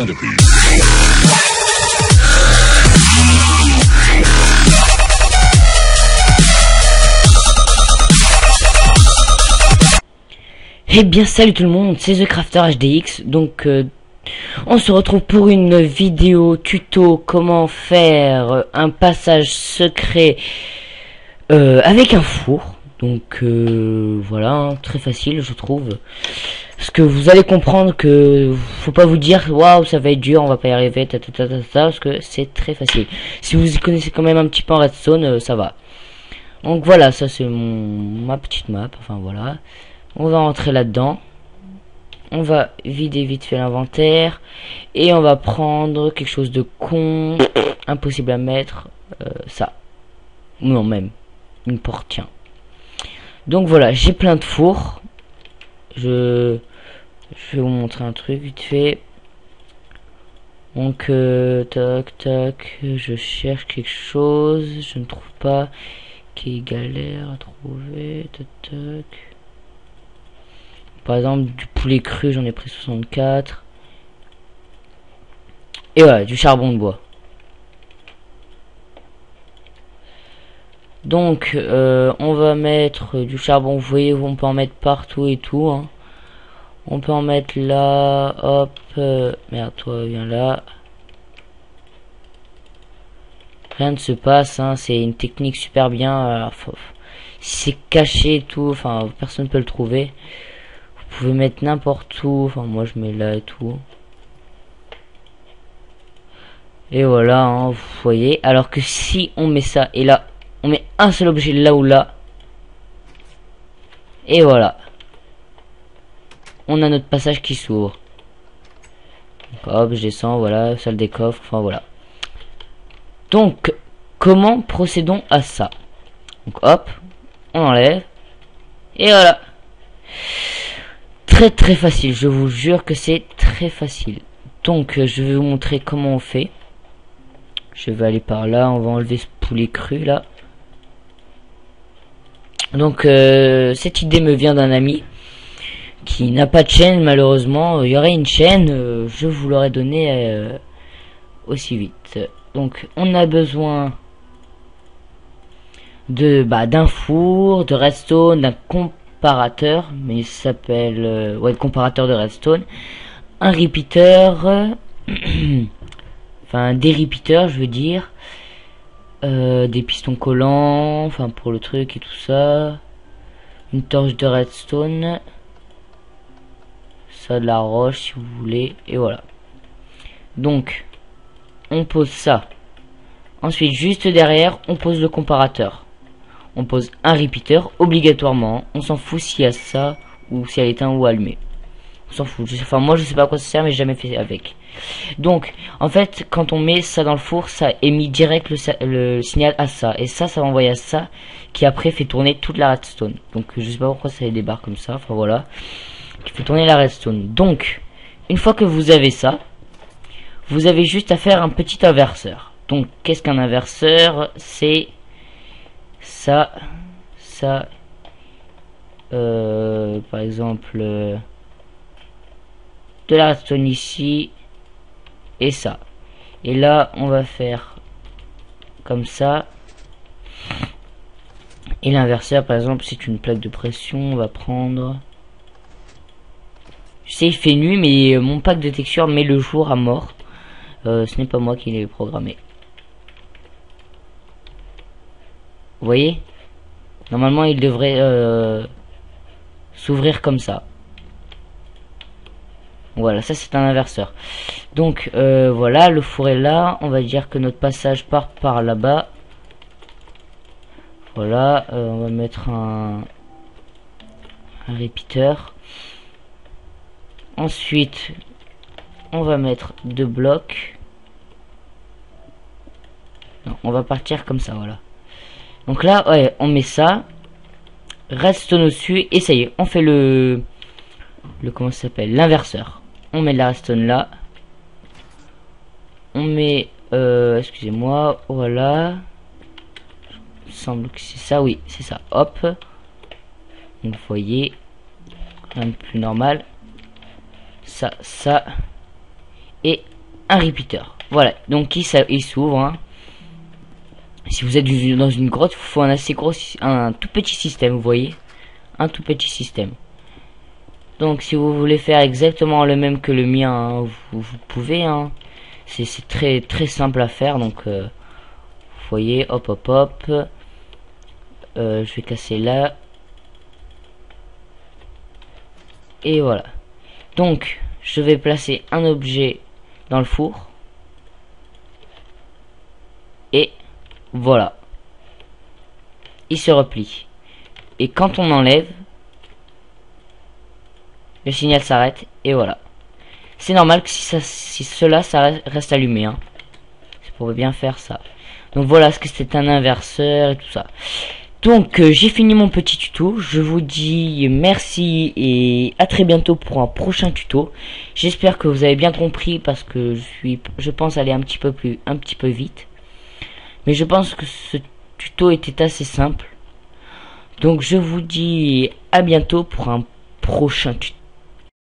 centipede. Eh bien salut tout le monde, c'est The Crafter HDX. Donc on se retrouve pour une vidéo tuto comment faire un passage secret avec un four. Donc voilà, hein, très facile je trouve. Parce que vous allez comprendre que faut pas vous dire waouh ça va être dur, on va pas y arriver, parce que c'est très facile. Si vous y connaissez quand même un petit peu en redstone, ça va. Donc voilà, ça c'est ma petite map, enfin voilà. On va rentrer là-dedans. On va vider vite fait l'inventaire. Et on va prendre quelque chose de con. Impossible à mettre. Ça. Non, même. Une porte, tiens. Donc voilà, j'ai plein de fours. Je vais vous montrer un truc vite fait. Donc, tac, tac. Je cherche quelque chose. Je ne trouve pas. Qui est galère à trouver. Tac, tac. Par exemple, du poulet cru, j'en ai pris 64. Et voilà, du charbon de bois. Donc, on va mettre du charbon. Vous voyez, on peut en mettre partout et tout. Hein. On peut en mettre là. Hop. Merde, toi, viens là. Rien ne se passe. Hein, c'est une technique super bien. Alors, c'est caché et tout. Enfin, personne ne peut le trouver. Vous pouvez mettre n'importe où, enfin moi je mets là et tout. Et voilà, hein, vous voyez. Alors que si on met ça et là, on met un seul objet là ou là. Et voilà. On a notre passage qui s'ouvre. Hop, je descends, voilà, salle des coffres, enfin voilà. Donc, comment procédons à ça? Donc hop, on enlève. Et voilà. Très facile, je vous jure que c'est très facile. Donc je vais vous montrer comment on fait. Je vais aller par là, on va enlever ce poulet cru là. Donc cette idée me vient d'un ami qui n'a pas de chaîne malheureusement. Il y aurait une chaîne, je vous l'aurais donné aussi vite. Donc on a besoin de d'un four, de redstone, d'un comparateur, mais il s'appelle ouais, comparateur de redstone, un repeater, enfin des repeaters je veux dire, des pistons collants, enfin pour le truc et tout ça, une torche de redstone, ça de la roche si vous voulez, et voilà. Donc on pose ça, ensuite juste derrière on pose le comparateur. On pose un repeater obligatoirement. On s'en fout s'il y a ça ou si elle est éteint ou allumée. On s'en fout. Enfin moi je sais pas à quoi ça sert mais j'ai jamais fait avec. Donc en fait quand on met ça dans le four ça émet direct le signal à ça. Et ça va envoyer à ça qui après fait tourner toute la redstone. Donc je sais pas pourquoi ça débarque comme ça. Enfin voilà. Qui fait tourner la redstone. Donc une fois que vous avez ça, vous avez juste à faire un petit inverseur. Donc qu'est-ce qu'un inverseur? C'est ça par exemple de la redstone ici et ça, et là on va faire comme ça, et l'inverseur par exemple c'est une plaque de pression. On va prendre, je sais il fait nuit mais mon pack de texture met le jour à mort, ce n'est pas moi qui l'ai programmé. Vous voyez, normalement il devrait s'ouvrir comme ça. Voilà, ça c'est un inverseur. Donc voilà, le four est là. On va dire que notre passage part par là-bas. Voilà, on va mettre un repeater. Ensuite on va mettre 2 blocs. Non, on va partir comme ça, voilà. Donc là, ouais, on met ça, redstone au-dessus, et ça y est, on fait le comment ça s'appelle, l'inverseur. On met la redstone là, on met, excusez-moi, voilà, il semble que c'est ça, oui, c'est ça, hop. Donc vous voyez, rien de plus normal, ça, et un repeater. Voilà, donc il s'ouvre. Hein. Si vous êtes dans une grotte, il faut un tout petit système, vous voyez, un tout petit système. Donc si vous voulez faire exactement le même que le mien, hein, vous pouvez. Hein. C'est très simple à faire. Donc vous voyez, hop hop hop. Je vais casser là. Et voilà. Donc je vais placer un objet dans le four. Et voilà. Il se replie. Et quand on enlève, le signal s'arrête. Et voilà. C'est normal que si cela reste allumé. Hein. C'est pour bien faire ça. Donc voilà ce que c'est un inverseur et tout ça. Donc j'ai fini mon petit tuto. Je vous dis merci et à très bientôt pour un prochain tuto. J'espère que vous avez bien compris parce que je pense aller un petit peu vite. Mais je pense que ce tuto était assez simple. Donc je vous dis à bientôt pour un prochain tuto.